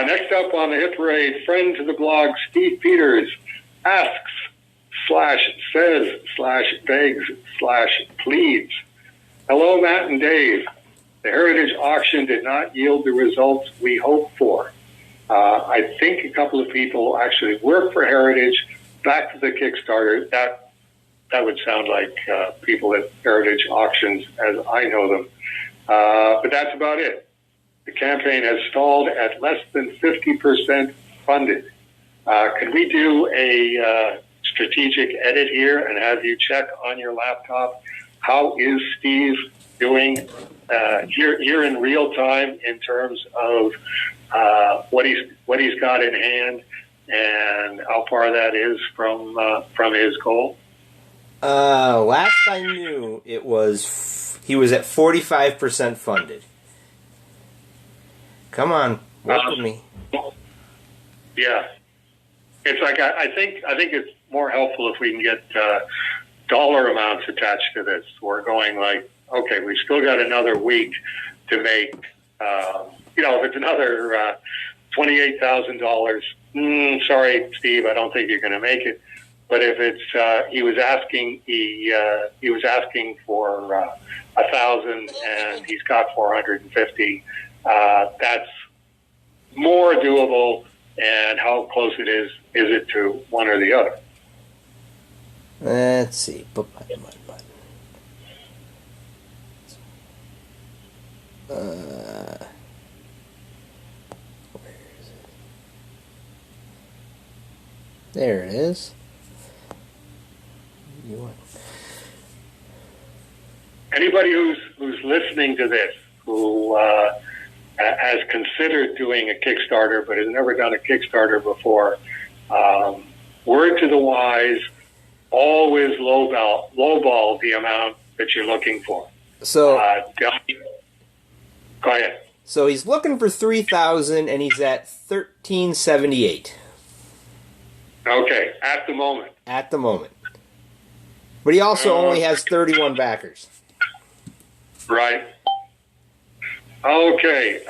Next up on the hit parade, friend to the blog, Steve Peters, asks /says/begs/pleads. Hello, Matt and Dave. The Heritage auction did not yield the results we hoped for. I think a couple of people actually work for Heritage. Back to the Kickstarter. That would sound like people at Heritage auctions as I know them. But that's about it. The campaign has stalled at less than 50% funded. Can we do a strategic edit here and have you check on your laptop? How is Steve doing here in real time in terms of what he's got in hand and how far that is from his goal? Last I knew, he was at 45% funded. Come on, work with me. Yeah, it's like I think it's more helpful if we can get dollar amounts attached to this. We're going like, okay, we've still got another week to make. If it's another $28,000, sorry, Steve, I don't think you're going to make it. But if it's he was asking for 1,000 and he's got 450, that's more doable. And how close is it to one or the other? Let's see. Where is it? There it is. Anybody who's listening to this who has considered doing a Kickstarter but has never done a Kickstarter before, word to the wise, always lowball the amount that you're looking for. So go ahead. So he's looking for 3,000 and he's at 1,378. Okay, at the moment. At the moment. But he also only has 31 backers. Right. Okay.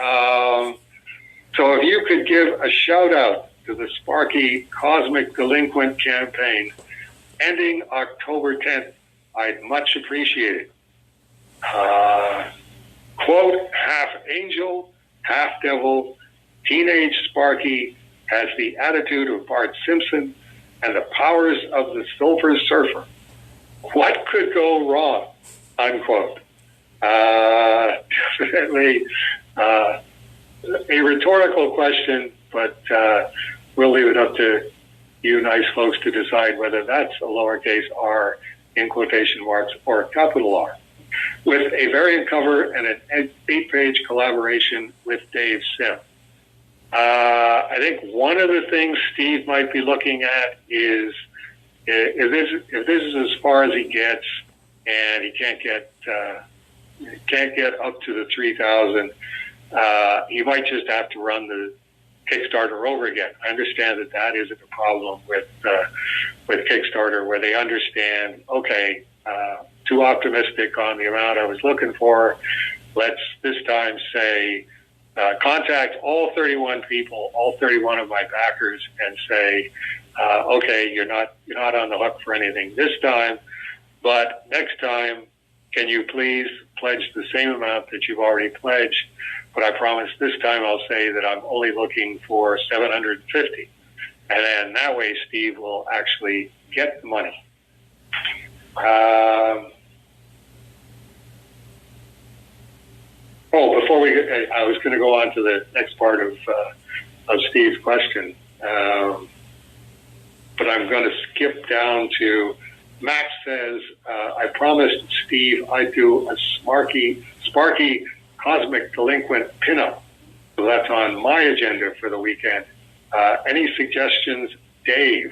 So if you could give a shout out to the Sparky Cosmic Delinquent campaign ending October 10th, I'd much appreciate it. Quote, half angel, half devil, teenage Sparky has the attitude of Bart Simpson and the powers of the Silver Surfer. What could go wrong? Unquote. Definitely a rhetorical question, but we'll leave it up to you nice folks to decide whether that's a lowercase r in quotation marks or a capital R. With a variant cover and an 8-page collaboration with Dave Sim. I think one of the things Steve might be looking at is if this is as far as he gets and he can't get up to the 3,000, he might just have to run the Kickstarter over again. I understand that isn't a problem with Kickstarter, where they understand, okay, too optimistic on the amount I was looking for. Let's this time say, contact all 31 people, all 31 of my backers, and say, okay, you're not on the hook for anything this time, but next time, can you please pledge the same amount that you've already pledged? But I promise this time I'll say that I'm only looking for 750. And then that way Steve will actually get the money. Before we get, I was going to go on to the next part of Steve's question. But I'm going to skip down to Max says, I promised Steve I'd do a Sparky Cosmic Delinquent pinup. So that's on my agenda for the weekend. Any suggestions, Dave?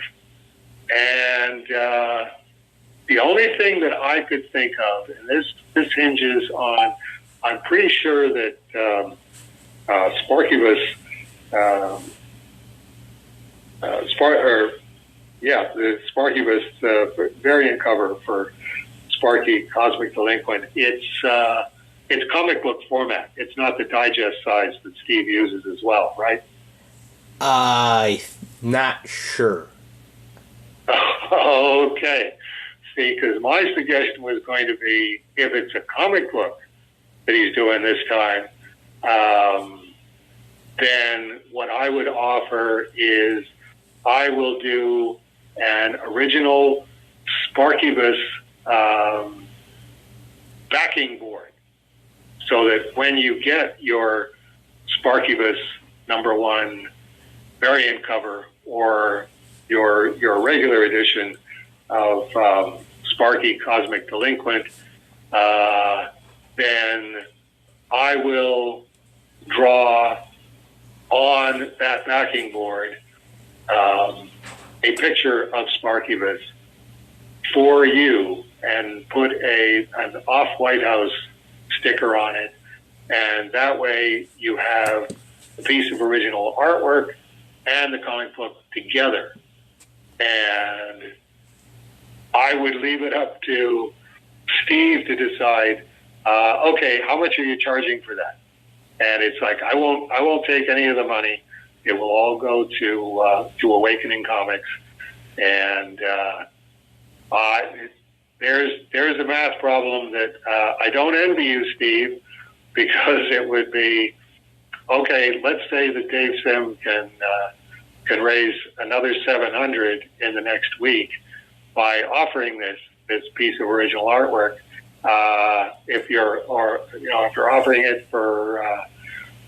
And the only thing that I could think of, and this hinges on, I'm pretty sure that Sparkybus, the Sparkybus variant cover for Sparky Cosmic Delinquent. It's comic book format. It's not the digest size that Steve uses as well, right? Not sure. Okay. See, because my suggestion was going to be, if it's a comic book that he's doing this time, then what I would offer is I will do an original Sparkybus backing board, so that when you get your Sparkybus #1 variant cover or your regular edition of Sparky Cosmic Delinquent, then I will draw on that backing board a picture of Sparkybus for you and put an off-White House sticker on it. And that way you have a piece of original artwork and the comic book together. And I would leave it up to Steve to decide, okay, how much are you charging for that? And it's like, I won't take any of the money. It will all go to Awakening Comics. And there's a math problem that I don't envy you, Steve, because it would be, okay, let's say that Dave Sim can raise another $700 in the next week by offering this piece of original artwork. If you're offering it for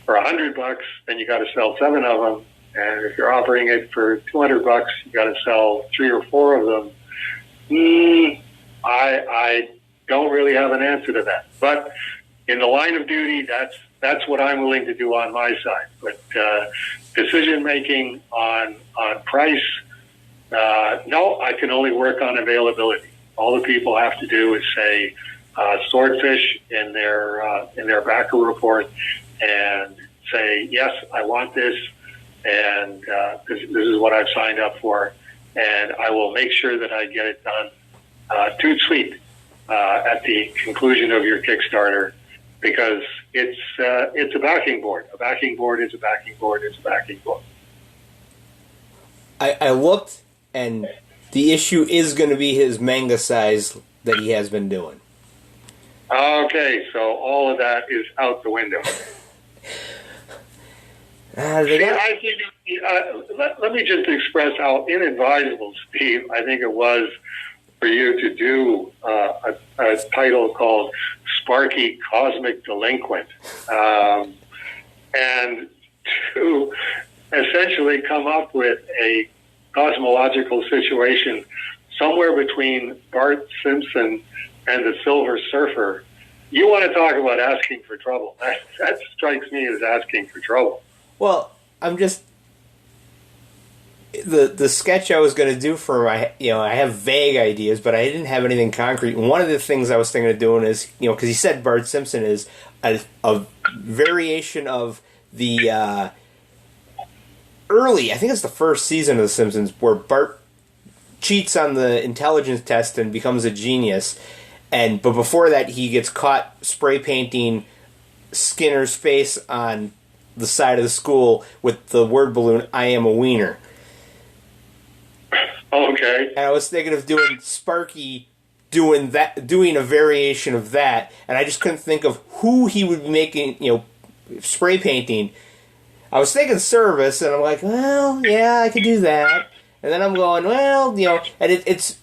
$100, then you got to sell 7 of them, and if you're offering it for $200, you got to sell 3 or 4 of them. I don't really have an answer to that, but in the line of duty, that's what I'm willing to do on my side. But decision making on price, no, I can only work on availability. All the people have to do is say swordfish in their backer report and say, yes, I want this, and this is what I've signed up for, and I will make sure that I get it done toot sweet at the conclusion of your Kickstarter, because it's a backing board. A backing board is a backing board is a backing board. I looked, and the issue is going to be his manga size that he has been doing. Okay, so all of that is out the window. Let me just express how inadvisable, Steve, I think it was for you to do a title called Sparky Cosmic Delinquent, and to essentially come up with a cosmological situation somewhere between Bart Simpson and the Silver Surfer. You want to talk about asking for trouble. That strikes me as asking for trouble. Well, I'm just... The sketch I was going to do for I have vague ideas, but I didn't have anything concrete. And one of the things I was thinking of doing is, because he said Bart Simpson is a variation of the early, I think it's the first season of The Simpsons, where Bart cheats on the intelligence test and becomes a genius. But before that, he gets caught spray painting Skinner's face on the side of the school with the word balloon, "I am a wiener." Okay. And I was thinking of doing Sparky doing a variation of that, and I just couldn't think of who he would be making, spray painting. I was thinking Service, and I'm like, well, yeah, I could do that. And then I'm going, well, and it's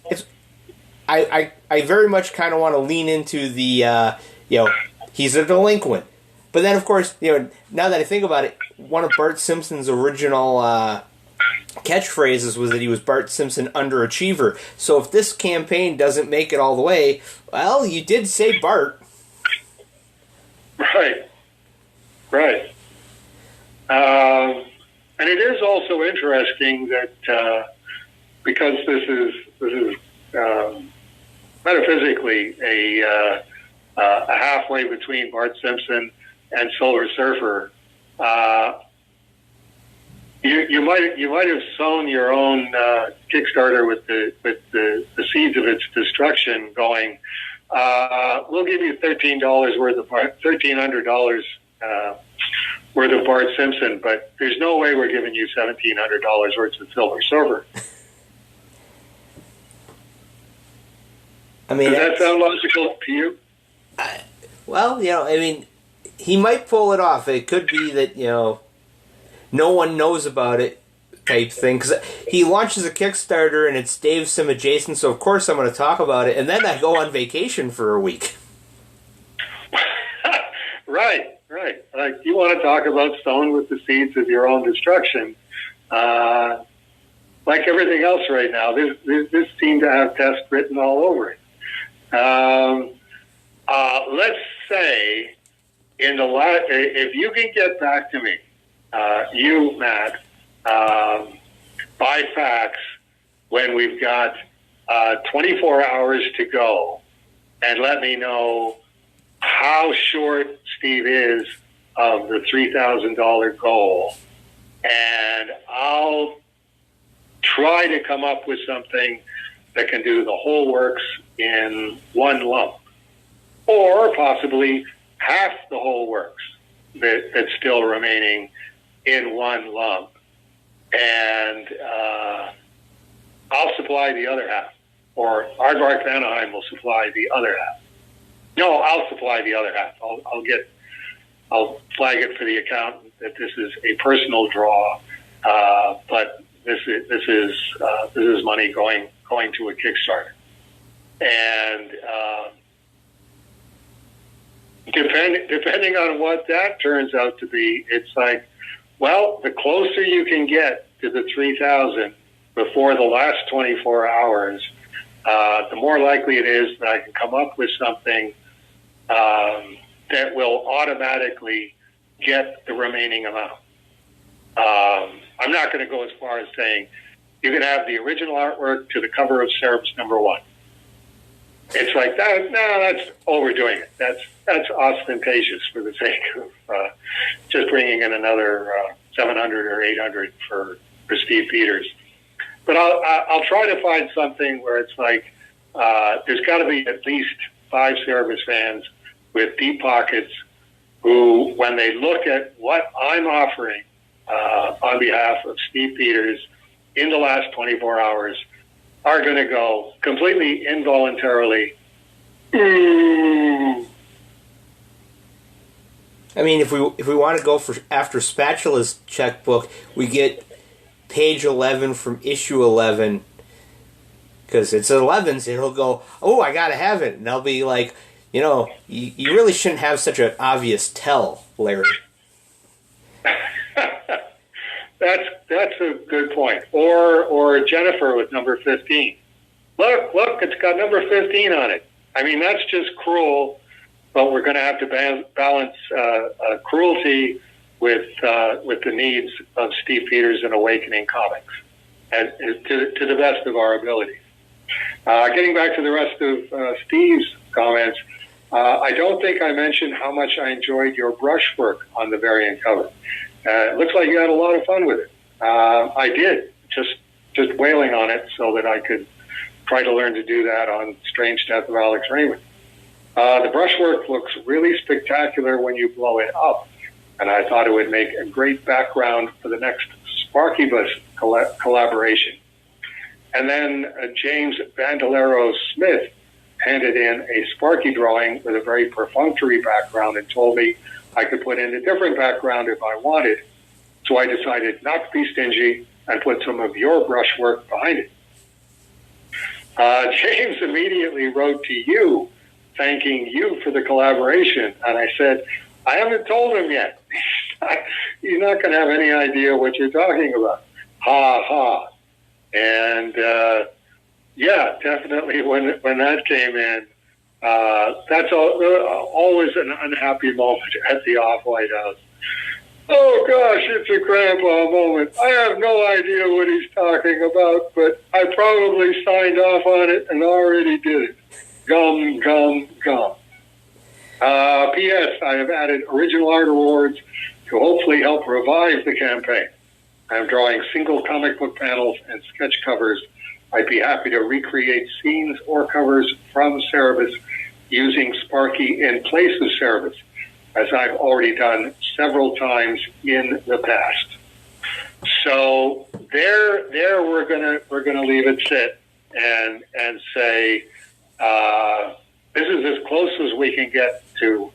I very much kind of want to lean into the, he's a delinquent. But then, of course, now that I think about it, one of Bart Simpson's original catchphrases was that he was Bart Simpson underachiever. So if this campaign doesn't make it all the way, well, you did say Bart. Right. And it is also interesting that because this is metaphysically a halfway between Bart Simpson and Silver Surfer. You might have sown your own Kickstarter with the seeds of its destruction. Going, we'll give you $1,300 worth of $1,300 worth of Bart Simpson, but there's no way we're giving you $1,700 worth of Silver Surfer. I mean, does that sound logical to you? Well, I mean, he might pull it off. It could be that, no one knows about it type thing. Because he launches a Kickstarter and it's Dave Sim adjacent, so of course I'm going to talk about it. And then I go on vacation for a week. Right. Like, you want to talk about sowing with the seeds of your own destruction. Like everything else right now, this seemed to have test written all over it. Let's say if you can get back to me, you, Matt, by fax when we've got 24 hours to go, and let me know how short Steve is of the $3,000 goal, and I'll try to come up with something that can do the whole works in one lump, or possibly half the whole works that's still remaining in one lump. And I'll supply the other half, or Aardvark Vanaheim will supply the other half. No, I'll supply the other half. I'll flag it for the accountant that this is a personal draw, but this is money going to a Kickstarter. And depending on what that turns out to be, it's like, well, the closer you can get to the 3,000 before the last 24 hours, the more likely it is that I can come up with something that will automatically get the remaining amount. I'm not going to go as far as saying you can have the original artwork to the cover of Cerebus #1. It's like that. No, that's overdoing it. That's ostentatious for the sake of just bringing in another 700 or 800 for Steve Peters. But I'll try to find something where it's like there's got to be at least 5 Cerebus fans with deep pockets who, when they look at what I'm offering on behalf of Steve Peters in the last 24 hours, are going to go completely involuntarily, ooh. I mean, if we want to go after Spatula's checkbook, we get page 11 from issue 11, because it's 11, so he'll go, oh, I gotta have it, and I'll be like, you really shouldn't have such an obvious tell, Larry. That's a good point. Or Jennifer with number 15. Look, it's got number 15 on it. I mean, that's just cruel, but we're going to have to balance cruelty with the needs of Steve Peters and Awakening Comics, and to the best of our abilities. Getting back to the rest of Steve's comments, I don't think I mentioned how much I enjoyed your brushwork on the variant cover. It looks like you had a lot of fun with it. I did, just wailing on it so that I could try to learn to do that on Strange Death of Alex Raymond. The brushwork looks really spectacular when you blow it up, and I thought it would make a great background for the next Sparky Bus collaboration. And then James Bandolero Smith handed in a Sparky drawing with a very perfunctory background and told me I could put in a different background if I wanted. So I decided not to be stingy and put some of your brushwork behind it. James immediately wrote to you, thanking you for the collaboration. And I said, I haven't told him yet. He's not going to have any idea what you're talking about. Ha ha. And yeah, definitely when that came in, that's always an unhappy moment at the Off-White House. Oh gosh, it's a grandpa moment. I have no idea what he's talking about, but I probably signed off on it and already did it. Gum, gum, gum. P.S. I have added original art awards to hopefully help revive the campaign. I'm drawing single comic book panels and sketch covers. I'd be happy to recreate scenes or covers from Cerebus using Sparky in place of Cerebus. as I've already done several times in the past. So there we're gonna leave it sit and say this is as close as we can get to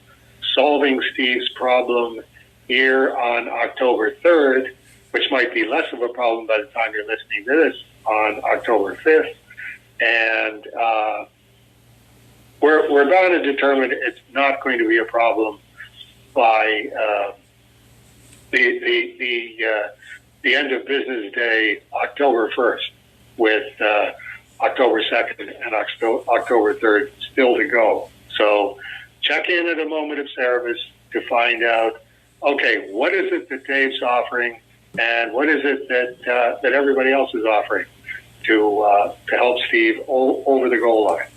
solving Steve's problem here on October 3rd, which might be less of a problem by the time you're listening to this on October 5th. And we're bound to determine it's not going to be a problem by the end of business day, October 1st, with October 2nd and October 3rd still to go. So check in at a moment of service to find out, okay, what is it that Dave's offering, and what is it that everybody else is offering to help Steve over the goal line.